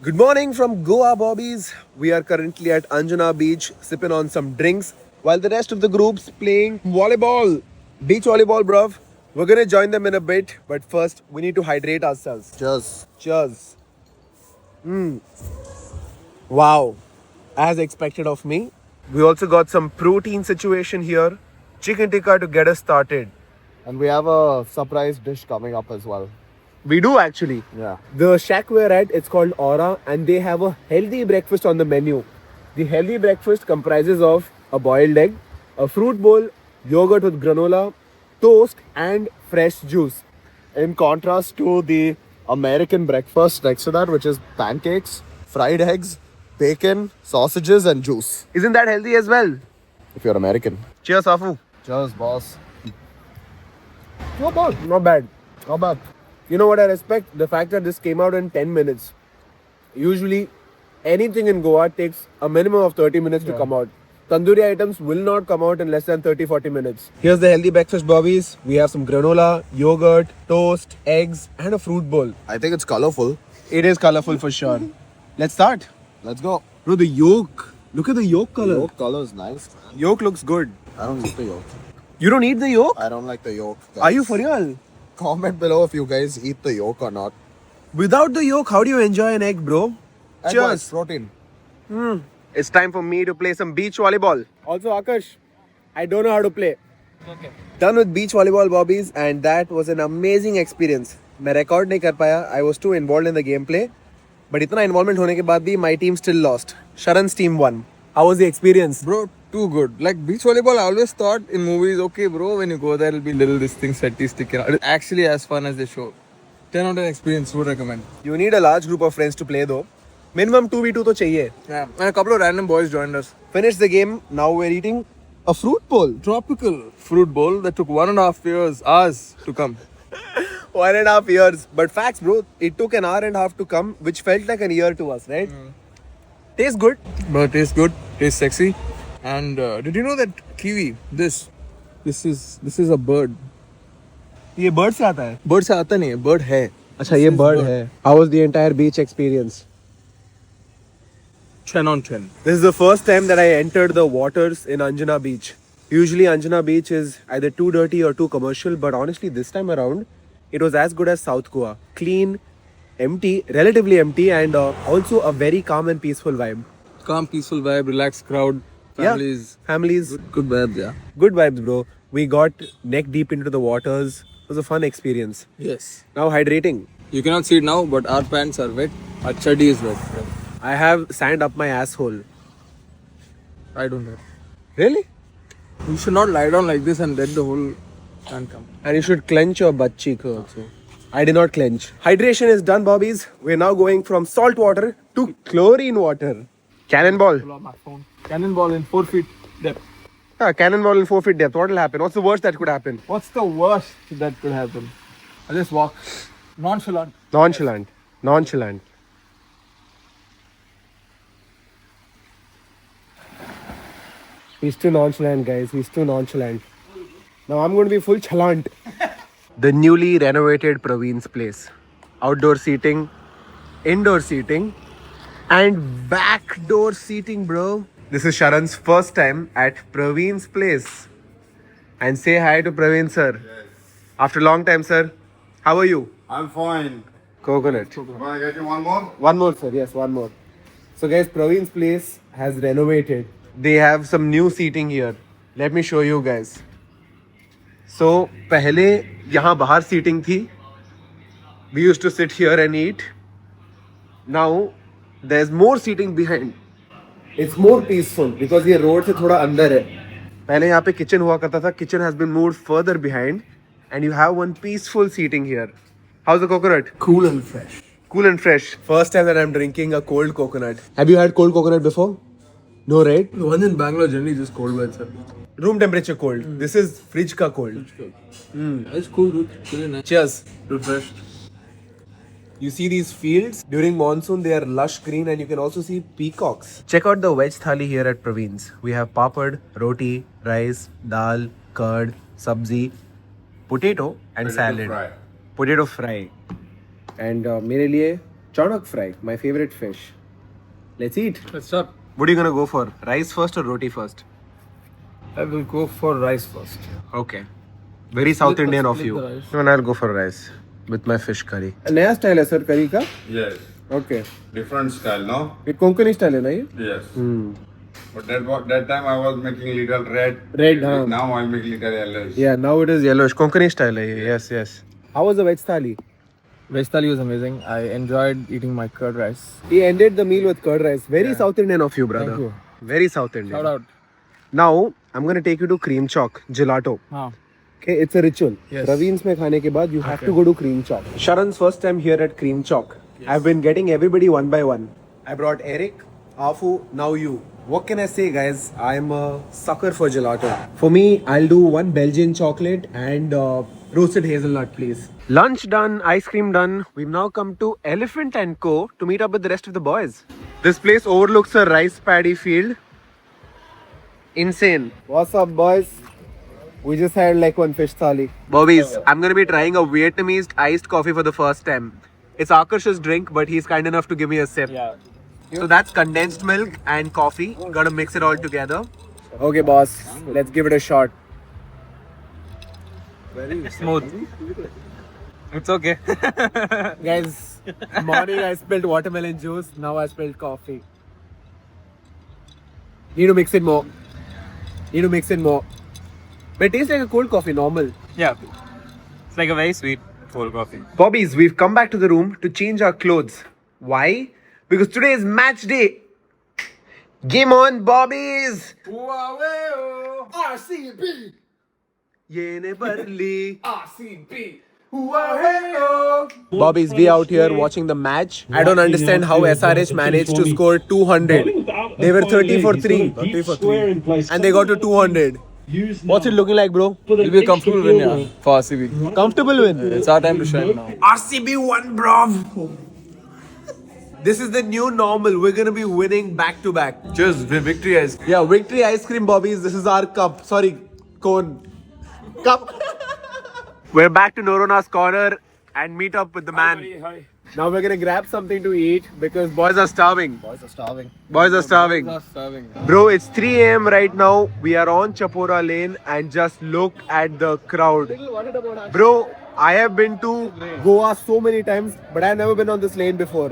Good morning from Goa Bobbies. We are currently at Anjana Beach sipping on some drinks while the rest of the group's playing volleyball. Beach volleyball, bruv. We're gonna join them in a bit, but first we need to hydrate ourselves. Cheers. Cheers. Wow. As expected of me. We also got some protein situation here. Chicken tikka to get us started. And we have a surprise dish coming up as well. We do actually. Yeah. The shack we're at, it's called Aura, and they have a healthy breakfast on the menu. The healthy breakfast comprises of a boiled egg, a fruit bowl, yogurt with granola, toast, and fresh juice. In contrast to the American breakfast next to that, which is pancakes, fried eggs, bacon, sausages, and juice. Isn't that healthy as well? If you're American. Cheers, Afu. Cheers, boss. Not bad. Not bad. Not bad. You know what I respect? The fact that this came out in 10 minutes. Usually, anything in Goa takes a minimum of 30 minutes to come out. Tandoori items will not come out in less than 30-40 minutes. Here's the healthy breakfast, Bobbies. We have some granola, yogurt, toast, eggs, and a fruit bowl. I think it's colorful. It is colorful for sure. Let's start. Let's go. Bro, the yolk. Look at the yolk color. Yolk color is nice, man. Yolk looks good. I don't eat the yolk. You don't eat the yolk? I don't like the yolk. Are you for real? Comment below if you guys eat the yolk or not. Without the yolk, how do you enjoy an egg, bro? Egg Cheers. white, protein. It's time for me to play some beach volleyball. Also, Akash, I don't know how to play. Okay. Done with beach volleyball, Bobbies, and that was an amazing experience. मैं record नहीं कर पाया. I was too involved in the gameplay. But इतना involvement होने के बाद भी my team still lost. Sharan's team won. How was the experience? Bro, too good. Like beach volleyball, I always thought in movies, okay, bro, when you go there, it'll be little this thing, setty, sticking out. It's actually as fun as they show. 10 out of 10 experience, would recommend. You need a large group of friends to play though. Minimum 2v2 तो चाहिए. Yeah, and a couple of random boys joined us. Finish the game. Now we're eating a fruit bowl. Tropical fruit bowl that took 1.5 years, hours to come. 1.5 years. But facts, bro. It took an hour and a half to come, which felt like an year to us, right? Tastes good. But it tastes good, tastes sexy. And did you know that kiwi, this is a bird. ये bird से आता है. Bird से आता नहीं है, bird है. अच्छा ये bird है. How was the entire beach experience? 10 on 10. This is the first time that I entered the waters in Anjana Beach. Usually Anjana Beach is either too dirty or too commercial, but honestly this time around, it was as good as South Goa. Clean, empty, relatively empty, and also a very calm and peaceful vibe. Calm, peaceful vibe, relaxed crowd, families. Yeah, families. Good vibe, yeah. Good vibes, bro. We got neck deep into the waters. It was a fun experience. Yes. Now hydrating. You cannot see it now, but our pants are wet. Our chaddi is wet. I have sand up my asshole. I don't know. Really? You should not lie down like this and let the whole sand come. And you should clench your butt cheek also. I did not clench. Hydration is done, Bobbies. We're now going from salt water to chlorine water. Cannonball. Cannonball in 4 feet depth. Yeah, cannonball in 4 feet depth. What will happen? What's the worst that could happen? What's the worst that could happen? I just walk. Nonchalant. Nonchalant. Nonchalant. He's too nonchalant, guys. He's too nonchalant. Now I'm going to be full chalant. The newly renovated Praveen's place. Outdoor seating, indoor seating, and backdoor seating, bro. This is Sharan's first time at Praveen's place. And say hi to Praveen, sir. Yes. After a long time, sir. How are you? I'm fine. Coconut. Want to get you one more? One more, sir. Yes, one more. So, guys, Praveen's place has renovated. They have some new seating here. Let me show you guys. So, पहले यहाँ बाहर seating थी. We used to sit here and eat. Now, there's more seating behind. It's more peaceful because ये road से थोड़ा अंदर है. पहले यहाँ पे kitchen हुआ करता था. Kitchen has been moved further behind, and you have one peaceful seating here. How's the coconut? Cool and fresh. Cool and fresh. First time that I'm drinking a cold coconut. Have you had cold coconut before? No, right? The ones in Bangalore generally just cold by itself. Room temperature cold. This is fridge ka cold. It's cool, dude. Really nice. Cheers. Refreshed. You see these fields? During monsoon, they are lush green and you can also see peacocks. Check out the veg thali here at Praveen's. We have papad, roti, rice, dal, curd, sabzi, potato and salad. Fry. Potato fry. And मेरे लिए Chanak fry, my favorite fish. Let's eat. Let's start. What are you gonna go for? Rice first or roti first? I will go for rice first. Okay. Very South Split- Indian of split you. the rice. And I'll go for rice with my fish curry. नया style है sir करी का. Yes, Okay. different style, no? ये Konkani style है ना ये? Yes. But that time I was making little red. Red, huh? Now I make little yellowish. Yeah, now it is yellowish. Konkani style hai ye. Yes, yes. How was the veg thali? Veg thali was amazing. I enjoyed eating my curd rice. He ended the meal with curd rice. Very Yeah. South Indian of you, brother. Thank you. Very South Indian. Shout out. Now, I'm going to take you to Cream Chalk, gelato. हाँ. Okay, it's a ritual. Yes. Raveen's mein khane ke baad, you have to go to Cream Chalk. Sharan's first time here at Cream Chalk. Yes. I've been getting everybody one by one. I brought Eric, Afu, now you. What can I say, guys? I'm a sucker for gelato. For me, I'll do one Belgian chocolate and roasted hazelnut, please. Lunch done, ice cream done. We've now come to Elephant & Co. to meet up with the rest of the boys. This place overlooks a rice paddy field. Insane. What's up, boys? We just had like one fish thali. Bobbies, I'm going to be trying a Vietnamese iced coffee for the first time. It's Akarsh's drink, but he's kind enough to give me a sip. Yeah. So that's condensed milk and coffee. Gotta mix it all together. Okay, boss. Let's give it a shot. Very smooth. It's okay. Guys, morning I spilled watermelon juice. Now I spilled coffee. Need to mix it more. Need to mix it more. But it tastes like a cold coffee, normal. Yeah. It's like a very sweet cold coffee. Bobbies, we've come back to the room to change our clothes. Why? Because today is match day. Game on, Bobbies! RCB! Yene barli. RCB! Bobbies, we out here watching the match. I don't understand how SRH managed to score 200. They were 30 for 3. 30 for 3. And they got to 200. What's it looking like, bro? It'll be a comfortable win, yeah, for RCB. Comfortable win. It's our time to shine now. RCB won, bro. This is the new normal. We're gonna be winning back to back. Cheers, victory ice. Yeah, victory ice cream, Bobbies. This is our cup. Sorry, cone. Cup. We're back to Norona's corner and meet up with the man. Now we're gonna grab something to eat because Boys are starving. boys are starving. Boys are starving. Not starving. Bro, it's 3 a.m. right now. We are on Chapora Lane and just look at the crowd. Bro, I have been to Goa so many times, but I've never been on this lane before.